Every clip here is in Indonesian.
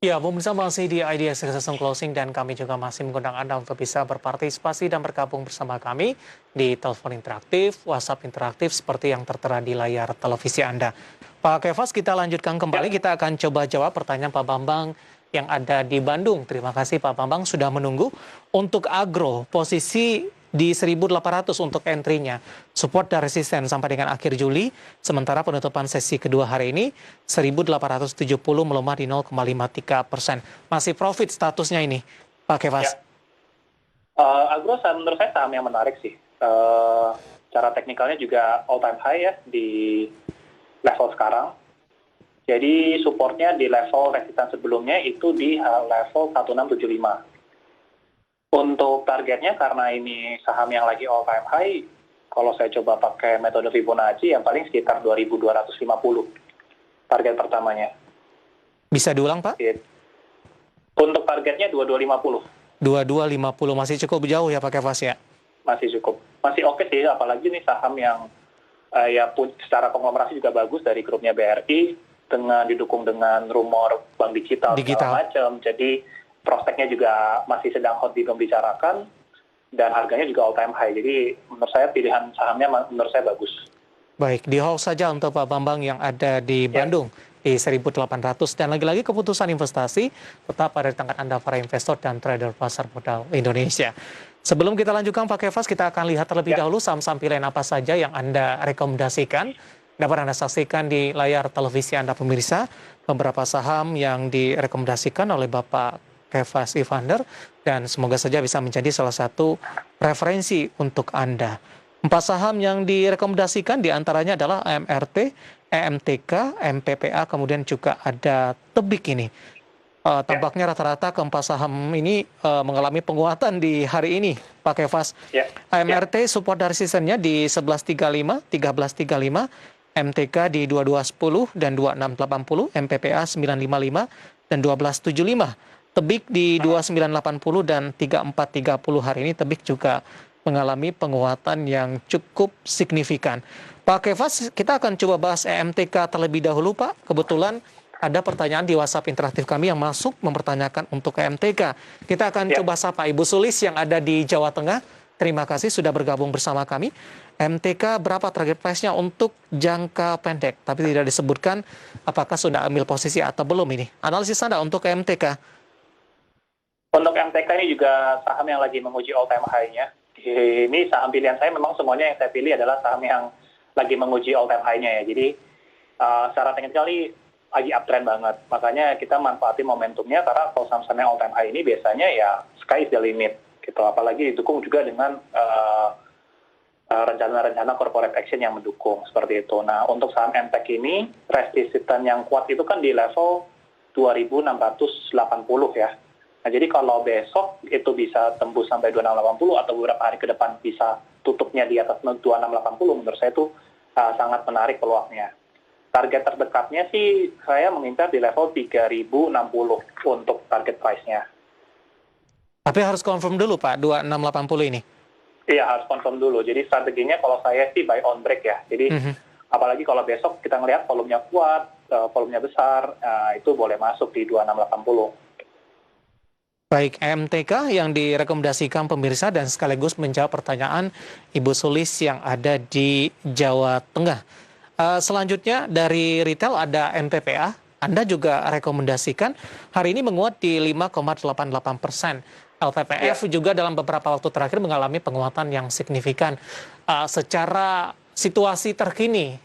Ya, pemirsa masih di Idea Succession Closing dan kami juga masih mengundang Anda untuk bisa berpartisipasi dan bergabung bersama kami di telepon interaktif, WhatsApp interaktif seperti yang tertera di layar televisi Anda. Pak Kefas, kita lanjutkan kembali. Ya, Kita akan coba jawab pertanyaan Pak Bambang yang ada di Bandung. Terima kasih Pak Bambang sudah menunggu. Untuk agro, posisi di 1.800 untuk entry-nya. Support dan resisten sampai dengan akhir Juli. Sementara penutupan sesi kedua hari ini 1.870 melemah di 0,53%. Masih profit statusnya ini, Pak Kefas. ya. Agro menurut saya saham yang menarik sih. Cara teknikalnya juga all time high ya di level sekarang. Jadi supportnya di level resistance sebelumnya itu di level 1675. Untuk targetnya karena ini saham yang lagi all time high, kalau saya coba pakai metode Fibonacci yang paling sekitar 2250 target pertamanya. Bisa diulang, Pak? Untuk targetnya 2250. 2250 masih cukup jauh ya, Pak Kefas ya? Masih cukup. Masih oke sih, apalagi nih saham yang secara konglomerasi juga bagus dari grupnya BRI, didukung dengan rumor bank digital segala macam. Jadi prospeknya juga masih sedang hot dibicarakan dan harganya juga all time high. Jadi menurut saya pilihan sahamnya menurut saya bagus. Baik, di hold saja untuk Pak Bambang yang ada di Bandung di 1.800 dan lagi-lagi keputusan investasi tetap ada di tangan Anda para investor dan trader pasar modal Indonesia. Sebelum kita lanjutkan Pak Kefas, kita akan lihat terlebih dahulu saham-saham pilihan apa saja yang Anda rekomendasikan. Dapat Anda saksikan di layar televisi Anda pemirsa, beberapa saham yang direkomendasikan oleh Bapak Kefas Evander dan semoga saja bisa menjadi salah satu referensi untuk Anda. 4 saham yang direkomendasikan diantaranya adalah AMRT, EMTK, MPPA, kemudian juga ada Tebik ini. Tampaknya rata-rata keempat saham ini mengalami penguatan di hari ini, Pak Kefas. AMRT support dari resistance-nya di 1135, 1335, MTK di 2210 dan 2680, MPPA 955 dan 1275. Tebik di 2980 dan 3430 hari ini Tebik juga mengalami penguatan yang cukup signifikan. Pak Kefas, kita akan coba bahas EMTK terlebih dahulu, Pak. Kebetulan ada pertanyaan di WhatsApp interaktif kami yang masuk mempertanyakan untuk EMTK. Kita akan coba sapa Ibu Sulis yang ada di Jawa Tengah. Terima kasih sudah bergabung bersama kami. MTK berapa target price-nya untuk jangka pendek? Tapi tidak disebutkan apakah sudah ambil posisi atau belum ini. Analisis Anda untuk MTK? Untuk MTK ini juga saham yang lagi menguji all time high-nya. Ini saham pilihan saya memang semuanya yang saya pilih adalah saham yang lagi menguji all time high-nya ya. Jadi secara teknikal ini lagi uptrend banget. Makanya kita manfaatin momentumnya karena kalau saham-saham yang all time high ini biasanya ya sky is the limit gitu. Apalagi didukung juga dengan rencana-rencana corporate action yang mendukung seperti itu. Nah, untuk saham MTEK ini resistance yang kuat itu kan di level 2680 ya. Nah, jadi kalau besok itu bisa tembus sampai 2680 atau beberapa hari ke depan bisa tutupnya di atas 2680, menurut saya itu sangat menarik peluangnya. Target terdekatnya sih saya mengincar di level 3060 untuk target price-nya. Tapi harus confirm dulu Pak, 2680 ini? Iya, harus confirm dulu. Jadi strateginya kalau saya sih buy on break ya. Jadi apalagi kalau besok kita ngelihat volumenya kuat, volumenya besar, itu boleh masuk di 2680. Baik, MTK yang direkomendasikan pemirsa dan sekaligus menjawab pertanyaan Ibu Sulis yang ada di Jawa Tengah. Selanjutnya dari retail ada MPPA. Anda juga rekomendasikan hari ini menguat di 5,88%. LPPF juga dalam beberapa waktu terakhir mengalami penguatan yang signifikan. Secara situasi terkini,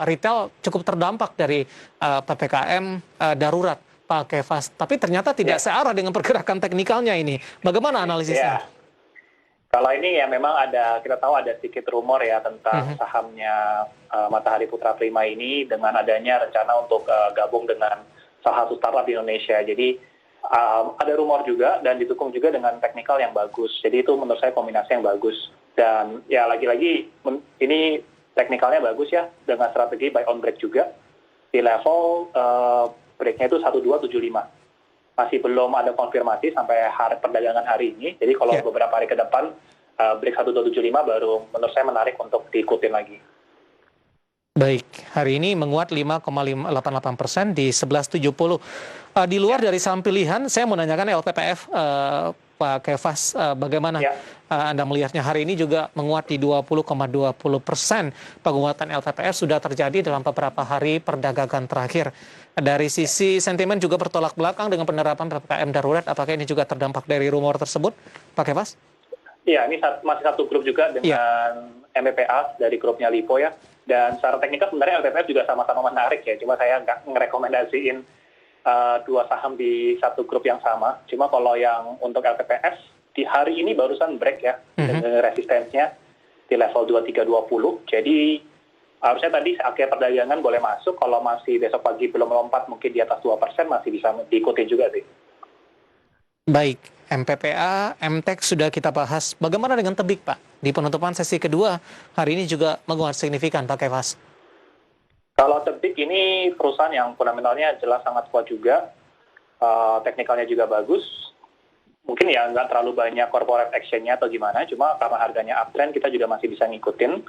retail cukup terdampak dari PPKM darurat, Pak Kefas. Tapi ternyata tidak searah dengan pergerakan teknikalnya ini. Bagaimana analisisnya? Kalau ini ya memang kita tahu ada sedikit rumor ya tentang sahamnya Matahari Putra Prima ini dengan adanya rencana untuk gabung dengan salah satu startup di Indonesia. Jadi ada rumor juga dan didukung juga dengan teknikal yang bagus. Jadi itu menurut saya kombinasi yang bagus. Dan ya lagi-lagi ini teknikalnya bagus ya dengan strategi buy on break juga di level breaknya itu 1275. Masih belum ada konfirmasi sampai perdagangan hari ini. Jadi kalau beberapa hari ke depan break 1275 baru menurut saya menarik untuk diikutin lagi. Baik, hari ini menguat 5,88% di 11,70. Di luar dari saham pilihan, saya mau nanyakan LPPF, Pak Kefas, bagaimana Ya. Anda melihatnya hari ini juga menguat di 20,20%. Penguatan LPPF sudah terjadi dalam beberapa hari perdagangan terakhir. Dari sisi sentimen juga bertolak belakang dengan penerapan PPKM darurat. Apakah ini juga terdampak dari rumor tersebut, Pak Kefas? Iya, ini masih satu grup juga Iya. dengan MPPA dari grupnya Lipo ya. Dan secara teknikal sebenarnya LPPF juga sama-sama menarik ya. Cuma saya nggak ngerekomendasiin dua saham di satu grup yang sama. Cuma kalau yang untuk LPPF di hari ini barusan break ya dengan resistensinya di level 2320. Jadi harusnya tadi akhir perdagangan boleh masuk. Kalau masih besok pagi belum melompat mungkin di atas 2% masih bisa diikuti juga sih. Baik, MPPA, MTEK sudah kita bahas. Bagaimana dengan Tebik, Pak? Di penutupan sesi kedua, hari ini juga menguat signifikan, Pak Kefas. Kalau Tebik ini perusahaan yang fundamentalnya jelas sangat kuat juga, teknikalnya juga bagus. Mungkin ya nggak terlalu banyak corporate action-nya atau gimana, cuma karena harganya uptrend kita juga masih bisa ngikutin.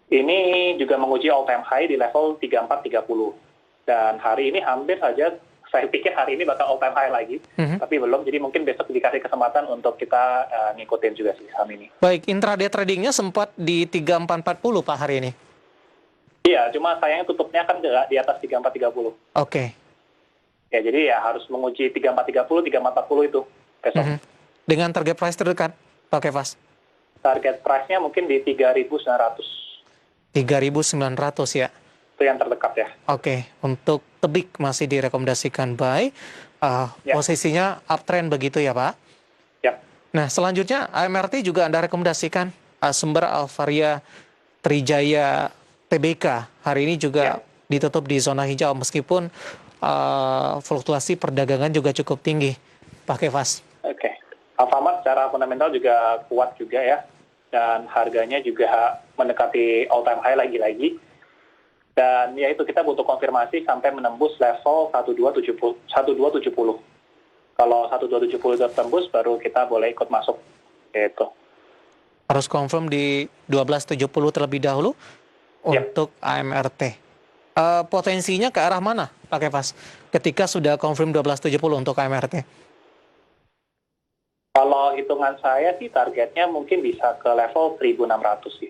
Ini juga menguji all time high di level 3430. Dan hari ini hampir saja, saya pikir hari ini bakal all time high lagi, tapi belum. Jadi mungkin besok dikasih kesempatan untuk kita ngikutin juga sih saham ini. Baik, intraday tradingnya sempat di 3440, Pak, hari ini. Iya, cuma sayangnya tutupnya kan di atas 3430. Oke. Ya, jadi ya harus menguji 3430, 3440 itu besok. Dengan target price terdekat, Pak Kefas? Target price-nya mungkin di 3.900. 3.900 ya. Itu yang terdekat ya. Oke, untuk Tebik masih direkomendasikan buy. Ya. Posisinya uptrend begitu ya, Pak? Ya. Nah, selanjutnya AMRT juga Anda rekomendasikan sumber Alvaria Trijaya TBK. Hari ini juga ditutup di zona hijau meskipun fluktuasi perdagangan juga cukup tinggi, Pak Kefas. Oke. Alfamart secara fundamental juga kuat juga ya. Dan harganya juga mendekati all time high lagi-lagi. Dan ya itu kita butuh konfirmasi sampai menembus level 1270. Kalau 1270 itu tembus baru kita boleh ikut masuk. Gitu. Harus confirm di 1270 terlebih dahulu untuk AMRT. Potensinya ke arah mana, Pak Kefas? Ketika sudah confirm 1270 untuk AMRT. Kalau hitungan saya sih targetnya mungkin bisa ke level 1600 sih.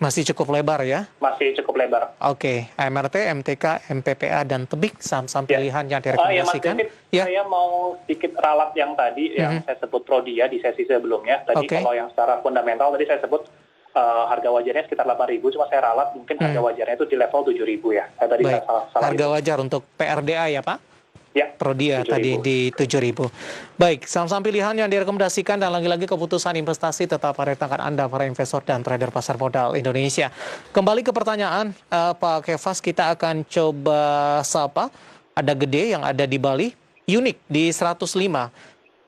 Masih cukup lebar ya? Masih cukup lebar. Oke, AMRT, MTK, MPPA, dan Tebik saham-saham pilihan yang Mas direkomendasikan. David, saya mau sedikit ralat yang tadi yang saya sebut Prodia di sesi sebelumnya. Tadi kalau yang secara fundamental tadi saya sebut harga wajarnya sekitar 8.000, cuma saya ralat mungkin harga wajarnya itu di level 7.000 ya. Saya tadi salah harga wajar untuk PRDA ya, Pak? Ya, Prodia 7.000. Tadi di 7.000. Baik, saham-saham pilihan yang direkomendasikan dan lagi-lagi keputusan investasi tetap pada tangan Anda para investor dan trader pasar modal Indonesia. Kembali ke pertanyaan Pak Kefas, kita akan coba sapa. Ada gede yang ada di Bali, unik di 105.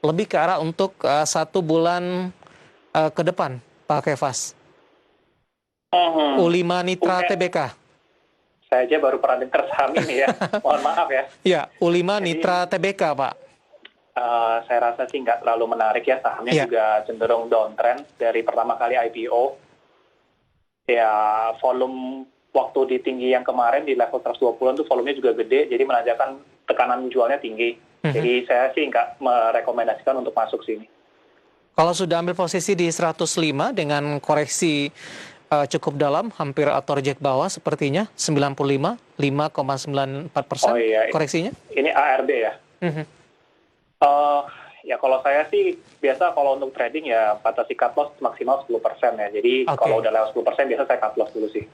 Lebih ke arah untuk 1 bulan ke depan, Pak Kefas. U5 Nitra TBK. Saya aja baru pernah dengar saham ini ya. Mohon maaf ya. Ya, U5 Nitra TBK, Pak. Saya rasa sih nggak terlalu menarik ya. Sahamnya juga cenderung downtrend dari pertama kali IPO. Ya, volume waktu di tinggi yang kemarin di level 120 itu volumenya juga gede. Jadi menandakan tekanan jualnya tinggi. Jadi saya sih nggak merekomendasikan untuk masuk sini. Kalau sudah ambil posisi di 105 dengan koreksi cukup dalam, hampir atau reject bawah sepertinya, 95, 5,94% koreksinya. Ini ARB ya? Ya kalau saya sih, biasa kalau untuk trading ya batasi cut loss maksimal 10% ya. Jadi kalau udah lewat 10% biasa saya cut loss dulu sih.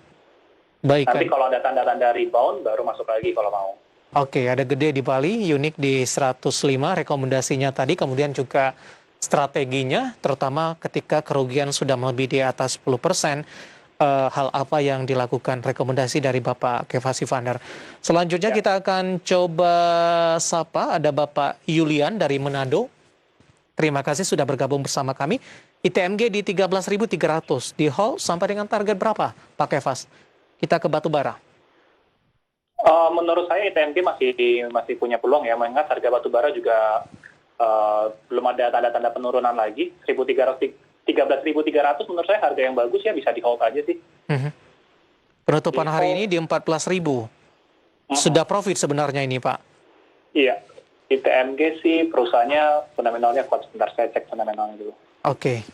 Baik. Nanti kalau ada tanda-tanda rebound, baru masuk lagi kalau mau. Oke, ada gede di Bali, unik di 105, rekomendasinya tadi, kemudian juga strateginya, terutama ketika kerugian sudah melebihi di atas 10%, hal apa yang dilakukan, rekomendasi dari Bapak Kefas Ivander. Selanjutnya kita akan coba sapa, ada Bapak Yulian dari Manado. Terima kasih sudah bergabung bersama kami. ITMG di 13.300, di hold sampai dengan target berapa, Pak Kefas? Kita ke batubara. Menurut saya ITMG masih punya peluang ya, mengingat harga batubara juga belum ada tanda-tanda penurunan lagi. 13.300 menurut saya harga yang bagus ya, bisa di hold aja sih. Penutupan hari ini di 14.000. Sudah profit sebenarnya ini, Pak. Iya. ITMG sih perusahaannya fundamentalnya kuat. Sebentar saya cek fundamentalnya dulu. Oke.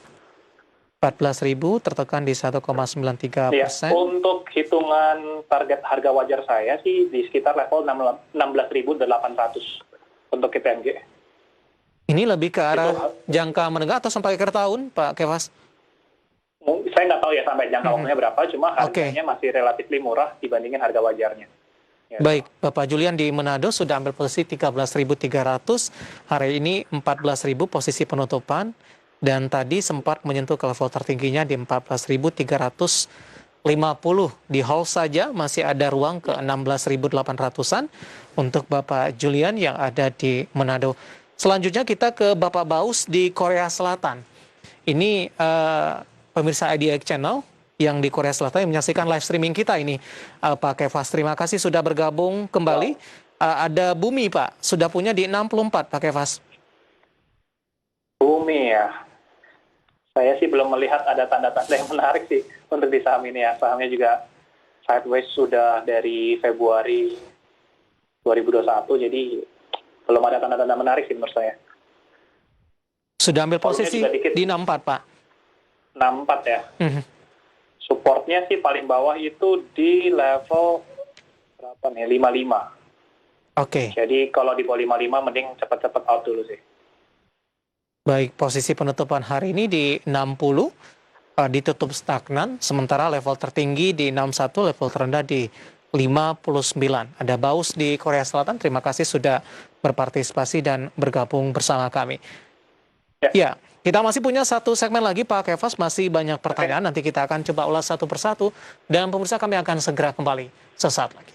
14.000 tertekan di 1,93%. Iya, untuk hitungan target harga wajar saya sih di sekitar level 16.800 untuk ITMG. Ini lebih ke arah jangka menengah atau sampai akhir tahun, Pak Kefas? Saya nggak tahu ya sampai jangka waktunya berapa, cuma harganya masih relatif murah dibandingin harga wajarnya. Ya. Baik, Bapak Julian di Manado sudah ambil posisi 13.300, hari ini 14.000 posisi penutupan, dan tadi sempat menyentuh ke level tertingginya di 14.350. Di hold saja masih ada ruang ke 16.800-an untuk Bapak Julian yang ada di Manado. Selanjutnya kita ke Bapak Baus di Korea Selatan. Ini pemirsa IDX Channel yang di Korea Selatan yang menyaksikan live streaming kita ini. Pak Kefas, terima kasih sudah bergabung kembali. Ada Bumi, Pak. Sudah punya di 64, Pak Kefas. Bumi ya. Saya sih belum melihat ada tanda-tanda yang menarik sih untuk di saham ini ya. Sahamnya juga sideways sudah dari Februari 2021, jadi belum ada tanda-tanda menarik sih menurut saya. Sudah ambil posisi di 64, Pak. 64 ya. Supportnya sih paling bawah itu di level berapa nih? 55. Oke. Jadi kalau di bawah 55 mending cepat-cepat out dulu sih. Baik, posisi penutupan hari ini di 60, ditutup stagnan, sementara level tertinggi di 61, level terendah di 59. Ada Baus di Korea Selatan, terima kasih sudah berpartisipasi dan bergabung bersama kami. Ya, kita masih punya satu segmen lagi, Pak Kefas, masih banyak pertanyaan, nanti kita akan coba ulas satu persatu, dan pemirsa kami akan segera kembali sesaat lagi.